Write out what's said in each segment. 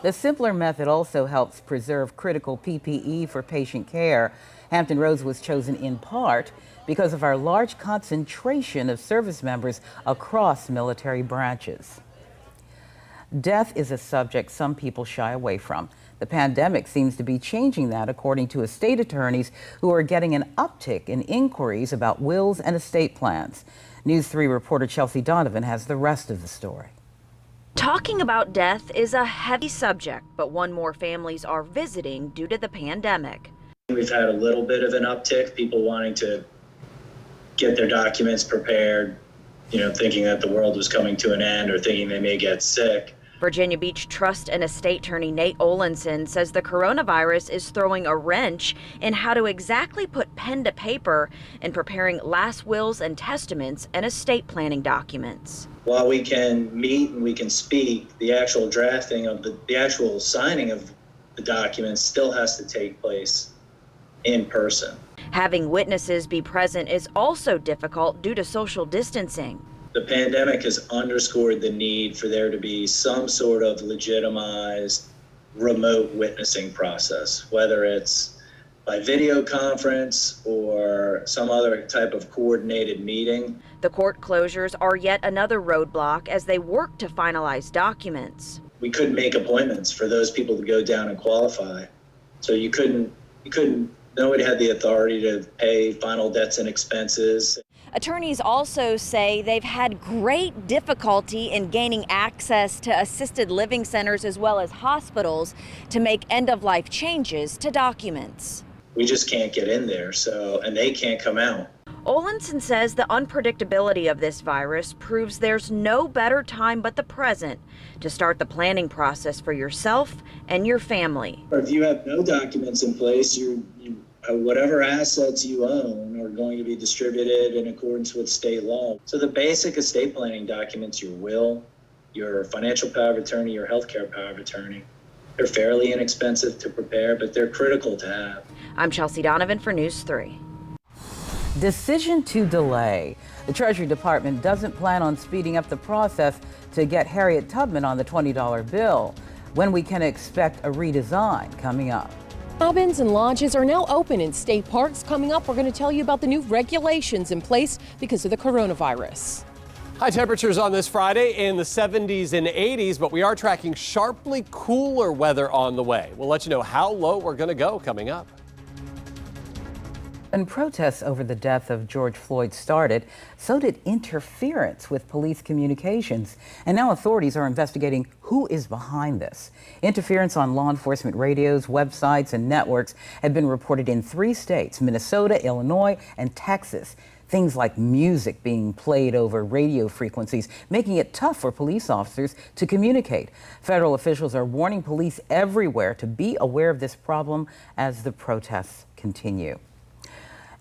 The simpler method also helps preserve critical PPE for patient care. Hampton Roads was chosen in part because of our large concentration of service members across military branches. Death is a subject some people shy away from. The pandemic seems to be changing that, according to estate attorneys who are getting an uptick in inquiries about wills and estate plans. News 3 reporter Chelsea Donovan has the rest of the story. Talking about death is a heavy subject, but one more families are visiting due to the pandemic. We've had a little bit of an uptick, people wanting to get their documents prepared, thinking that the world was coming to an end or thinking they may get sick. Virginia Beach Trust and Estate Attorney Nate Olenson says the coronavirus is throwing a wrench in how to exactly put pen to paper in preparing last wills and testaments and estate planning documents. While we can meet and we can speak, the actual drafting of the actual signing of the documents still has to take place in person. Having witnesses be present is also difficult due to social distancing. The pandemic has underscored the need for there to be some sort of legitimized remote witnessing process, whether it's by video conference or some other type of coordinated meeting. The court closures are yet another roadblock as they work to finalize documents. We couldn't make appointments for those people to go down and qualify. So nobody had the authority to pay final debts and expenses. Attorneys also say they've had great difficulty in gaining access to assisted living centers as well as hospitals to make end-of-life changes to documents. We just can't get in there, and they can't come out. Olenson says the unpredictability of this virus proves there's no better time but the present to start the planning process for yourself and your family. If you have no documents in place, whatever assets you own are going to be distributed in accordance with state law. So the basic estate planning documents, your will, your financial power of attorney, your healthcare power of attorney, they're fairly inexpensive to prepare, but they're critical to have. I'm Chelsea Donovan for News 3. Decision to delay. The Treasury Department doesn't plan on speeding up the process to get Harriet Tubman on the $20 bill. When we can expect a redesign coming up. Cabins and lodges are now open in state parks. Coming up, we're going to tell you about the new regulations in place because of the coronavirus. High temperatures on this Friday in the 70s and 80s, but we are tracking sharply cooler weather on the way. We'll let you know how low we're going to go coming up. When protests over the death of George Floyd started, so did interference with police communications. And now authorities are investigating who is behind this. Interference on law enforcement radios, websites, and networks have been reported in 3 states, Minnesota, Illinois, and Texas. Things like music being played over radio frequencies, making it tough for police officers to communicate. Federal officials are warning police everywhere to be aware of this problem as the protests continue.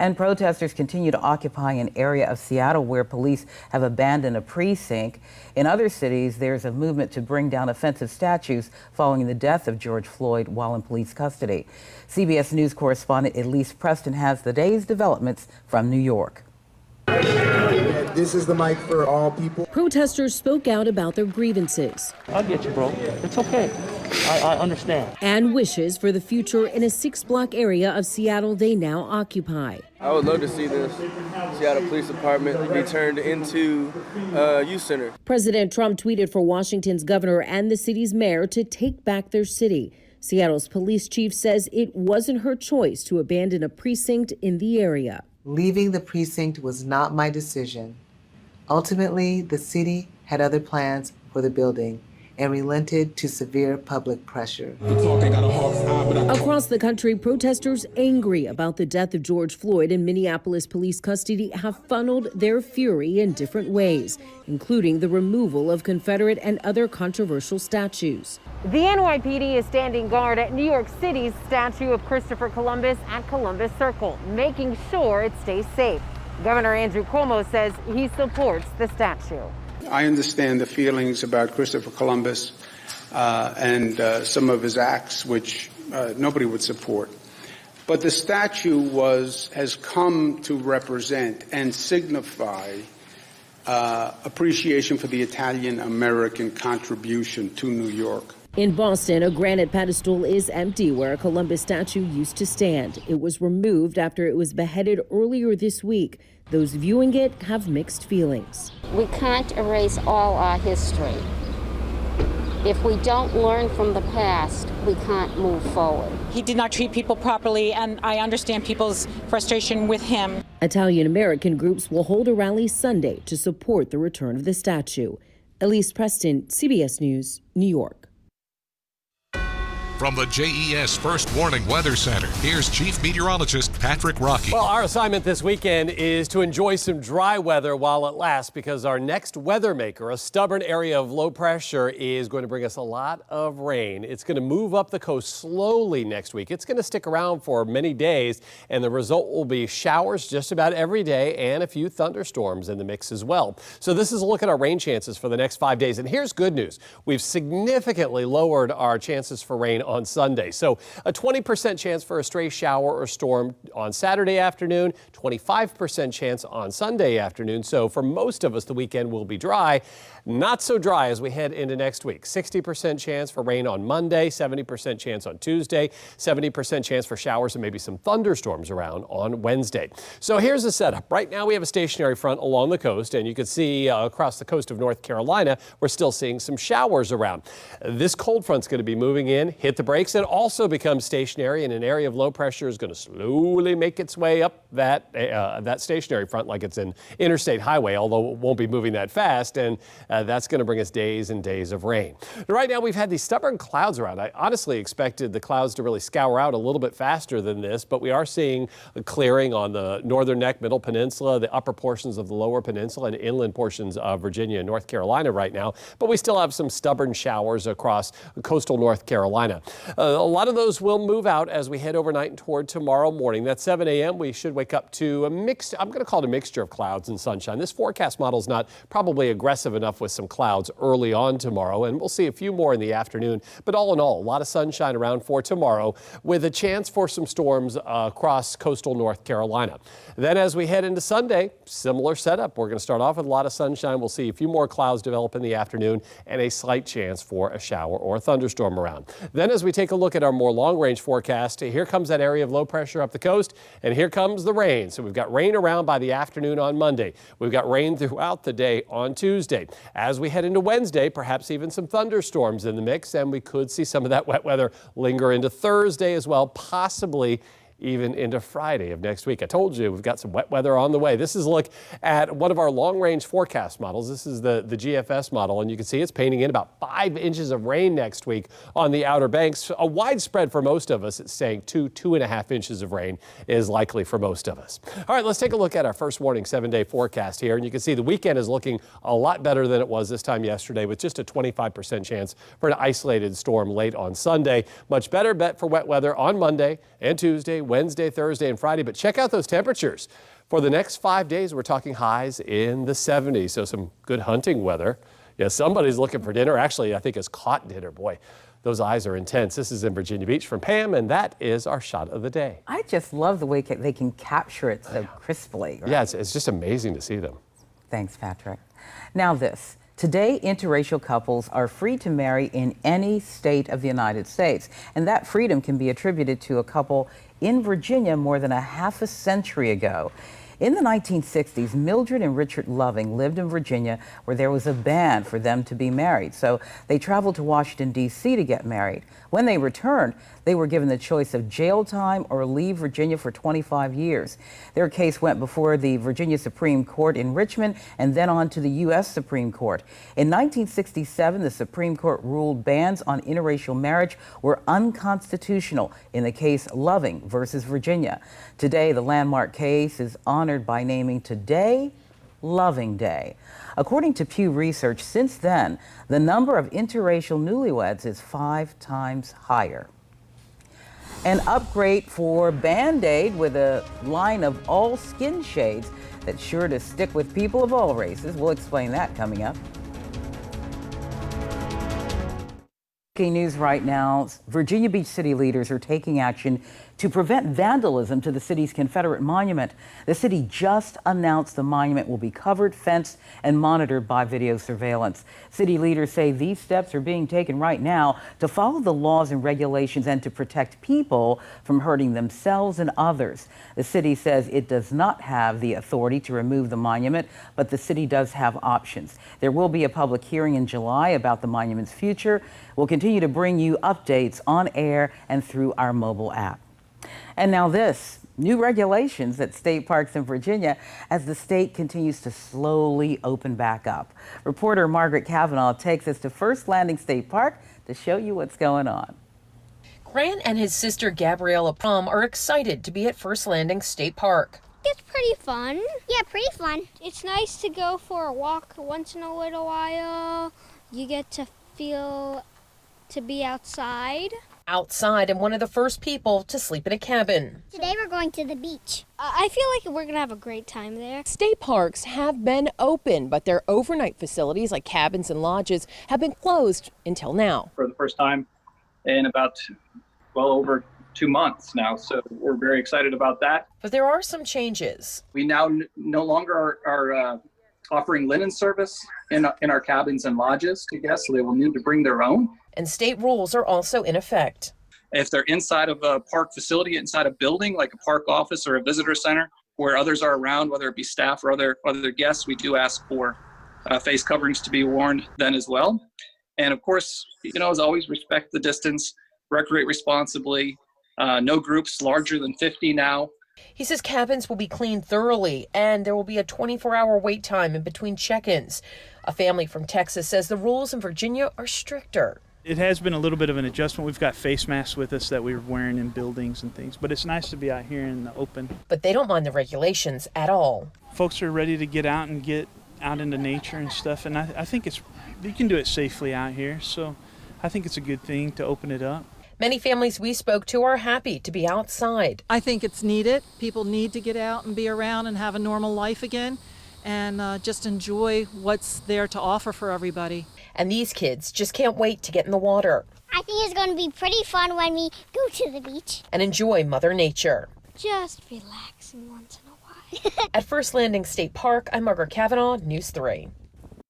And protesters continue to occupy an area of Seattle where police have abandoned a precinct. In other cities, there's a movement to bring down offensive statues following the death of George Floyd while in police custody. CBS News correspondent Elise Preston has the day's developments from New York. This is the mic for all people. Protesters spoke out about their grievances. I'll get you, bro. It's okay. I understand. And wishes for the future in a 6-block area of Seattle they now occupy. I would love to see the Seattle Police Department be turned into a youth center. President Trump tweeted for Washington's governor and the city's mayor to take back their city. Seattle's police chief says it wasn't her choice to abandon a precinct in the area. Leaving the precinct was not my decision. Ultimately, the city had other plans for the building and relented to severe public pressure. Across the country, protesters angry about the death of George Floyd in Minneapolis police custody have funneled their fury in different ways, including the removal of Confederate and other controversial statues. The NYPD is standing guard at New York City's statue of Christopher Columbus at Columbus Circle, making sure it stays safe. Governor Andrew Cuomo says he supports the statue. I understand the feelings about Christopher Columbus and some of his acts, which nobody would support. But the statue has come to represent and signify appreciation for the Italian-American contribution to New York. In Boston, a granite pedestal is empty where a Columbus statue used to stand. It was removed after it was beheaded earlier this week. Those viewing it have mixed feelings. We can't erase all our history. If we don't learn from the past, we can't move forward. He did not treat people properly, and I understand people's frustration with him. Italian-American groups will hold a rally Sunday to support the return of the statue. Elise Preston, CBS News, New York. From the JES First Warning Weather Center, here's Chief Meteorologist Patrick Rocky. Well, our assignment this weekend is to enjoy some dry weather while it lasts, because our next weather maker, a stubborn area of low pressure, is going to bring us a lot of rain. It's going to move up the coast slowly next week. It's going to stick around for many days, and the result will be showers just about every day and a few thunderstorms in the mix as well. So this is a look at our rain chances for the next 5 days. And here's good news. We've significantly lowered our chances for rain on Sunday. So a 20% chance for a stray shower or storm on Saturday afternoon, 25% chance on Sunday afternoon. So for most of us, the weekend will be dry. Not so dry as we head into next week. 60% chance for rain on Monday, 70% chance on Tuesday, 70% chance for showers and maybe some thunderstorms around on Wednesday. So here's the setup. Right now we have a stationary front along the coast, and you can see across the coast of North Carolina, we're still seeing some showers around. This cold front's going to be moving in, hit the brakes, and also become stationary, and an area of low pressure is going to slowly make its way up that stationary front like it's an interstate highway, although it won't be moving that fast, and that's going to bring us days and days of rain. Right now we've had these stubborn clouds around. I honestly expected the clouds to really scour out a little bit faster than this, but we are seeing a clearing on the northern neck, middle peninsula, the upper portions of the lower peninsula, and inland portions of Virginia and North Carolina right now, but we still have some stubborn showers across coastal North Carolina. A lot of those will move out as we head overnight and toward tomorrow morning. That's 7 a.m. We should wake up to a mixed, I'm going to call it a mixture of clouds and sunshine. This forecast model is not probably aggressive enough with some clouds early on tomorrow, and we'll see a few more in the afternoon. But all in all, a lot of sunshine around for tomorrow with a chance for some storms across coastal North Carolina. Then as we head into Sunday, similar setup. We're going to start off with a lot of sunshine. We'll see a few more clouds develop in the afternoon and a slight chance for a shower or a thunderstorm around. Then as we take a look at our more long-range forecast, here comes that area of low pressure up the coast, and here comes the rain. So we've got rain around by the afternoon on Monday. We've got rain throughout the day on Tuesday. As we head into Wednesday, perhaps even some thunderstorms in the mix, and we could see some of that wet weather linger into Thursday as well, possibly even into Friday of next week. I told you we've got some wet weather on the way. This is a look at one of our long-range forecast models. This is the GFS model, and you can see it's painting in about 5 inches of rain next week on the Outer Banks. A widespread for most of us. It's saying 2.5 inches of rain is likely for most of us. All right, let's take a look at our first warning 7-day forecast here, and you can see the weekend is looking a lot better than it was this time yesterday, with just a 25% chance for an isolated storm late on Sunday. Much better bet for wet weather on Monday and Tuesday, Wednesday, Thursday, and Friday. But check out those temperatures. For the next 5 days, we're talking highs in the 70s, so some good hunting weather. Yeah, somebody's looking for dinner. Actually, I think it's caught dinner. Boy, those eyes are intense. This is in Virginia Beach from Pam, and that is our shot of the day. I just love the way they can capture it so crisply. Right? Yeah, it's just amazing to see them. Thanks, Patrick. Now this. Today, interracial couples are free to marry in any state of the United States, and that freedom can be attributed to a couple in Virginia more than a half a century ago. In the 1960s, Mildred and Richard Loving lived in Virginia, where there was a ban for them to be married. So they traveled to Washington, D.C. to get married. When they returned, they were given the choice of jail time or leave Virginia for 25 years. Their case went before the Virginia Supreme Court in Richmond and then on to the U.S. Supreme Court. In 1967, the Supreme Court ruled bans on interracial marriage were unconstitutional in the case Loving versus Virginia. Today, the landmark case is honored by naming today Loving Day. According to Pew Research, since then, the number of interracial newlyweds is 5 times higher. An upgrade for Band-Aid with a line of all skin shades that's sure to stick with people of all races. We'll explain that coming up. News right now, Virginia Beach city leaders are taking action to prevent vandalism to the city's Confederate monument. The city just announced the monument will be covered, fenced, and monitored by video surveillance. City leaders say these steps are being taken right now to follow the laws and regulations and to protect people from hurting themselves and others. The city says it does not have the authority to remove the monument, but the city does have options. There will be a public hearing in July about the monument's future. We'll continue to bring you updates on air and through our mobile app. And now this, new regulations at state parks in Virginia as the state continues to slowly open back up. Reporter Margaret Cavanaugh takes us to First Landing State Park to show you what's going on. Grant and his sister Gabriella Prom are excited to be at First Landing State Park. It's pretty fun. Yeah, pretty fun. It's nice to go for a walk once in a little while. You get to feel to be outside. Outside, and one of the first people to sleep in a cabin. Today we're going to the beach. I feel like we're going to have a great time there. State parks have been open, but their overnight facilities like cabins and lodges have been closed until now. For the first time in about well over 2 months now, so we're very excited about that. But there are some changes. We now no longer are offering linen service in our cabins and lodges to guests, so they will need to bring their own. And state rules are also in effect. If they're inside of a park facility, inside a building like a park office or a visitor center where others are around, whether it be staff or other guests, we do ask for face coverings to be worn then as well. And of course, as always, respect the distance, recreate responsibly, no groups larger than 50 now. He says cabins will be cleaned thoroughly and there will be a 24-hour wait time in between check-ins. A family from Texas says the rules in Virginia are stricter. It has been a little bit of an adjustment. We've got face masks with us that we're wearing in buildings and things, but it's nice to be out here in the open. But they don't mind the regulations at all. Folks are ready to get out and get out into nature and stuff, and I think you can do it safely out here, so I think it's a good thing to open it up. Many families we spoke to are happy to be outside. I think it's needed. People need to get out and be around and have a normal life again and just enjoy what's there to offer for everybody. And these kids just can't wait to get in the water. I think it's going to be pretty fun when we go to the beach. And enjoy Mother Nature. Just relaxing once in a while. At First Landing State Park, I'm Margaret Cavanaugh, News 3.